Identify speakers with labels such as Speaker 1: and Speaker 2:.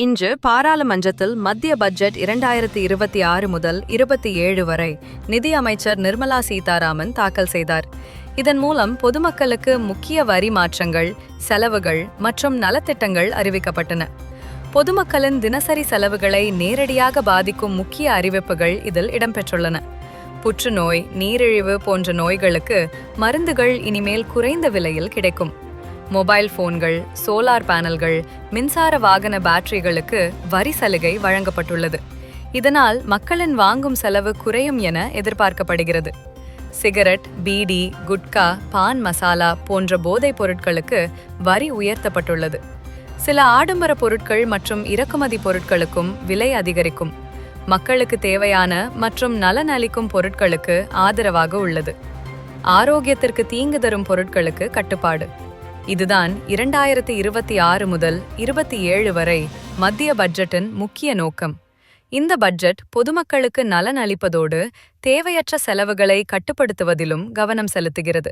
Speaker 1: இன்று பாராளுமன்றத்தில் மத்திய பட்ஜெட் 2026 முதல் 27 வரை நிதி அமைச்சர் நிர்மலா சீதாராமன் தாக்கல் செய்தார். இதன் மூலம் பொதுமக்களுக்கு முக்கிய வரி மாற்றங்கள், செலவுகள் மற்றும் நலத்திட்டங்கள் அறிவிக்கப்பட்டன. பொதுமக்களின் தினசரி செலவுகளை நேரடியாக பாதிக்கும் முக்கிய அறிவிப்புகள் இதில் இடம்பெற்றுள்ளன. புற்றுநோய், நீரிழிவு போன்ற நோய்களுக்கு மருந்துகள் இனிமேல் குறைந்த விலையில் கிடைக்கும். மொபைல் போன்கள், சோலார் பேனல்கள், மின்சார வாகன பேட்டரிகளுக்கு வரி சலுகை வழங்கப்பட்டுள்ளது. இதனால் மக்களின் வாங்கும் செலவு குறையும் என எதிர்பார்க்கப்படுகிறது. சிகரெட், பீடி, குட்கா, பான் மசாலா போன்ற போதைப் பொருட்களுக்கு வரி உயர்த்தப்பட்டுள்ளது. சில ஆடம்பர பொருட்கள் மற்றும் இறக்குமதி பொருட்களுக்கும் விலை அதிகரிக்கும். மக்களுக்கு தேவையான மற்றும் நலன் அளிக்கும் பொருட்களுக்கு ஆதரவாக உள்ளது. ஆரோக்கியத்திற்கு தீங்கு தரும் பொருட்களுக்கு கட்டுப்பாடு. இதுதான் 2026 முதல் 27 வரை மத்திய பட்ஜெட்டின் முக்கிய நோக்கம். இந்த பட்ஜெட் பொதுமக்களுக்கு நலன் அளிப்பதோடு தேவையற்ற செலவுகளை கட்டுப்படுத்துவதிலும் கவனம் செலுத்துகிறது.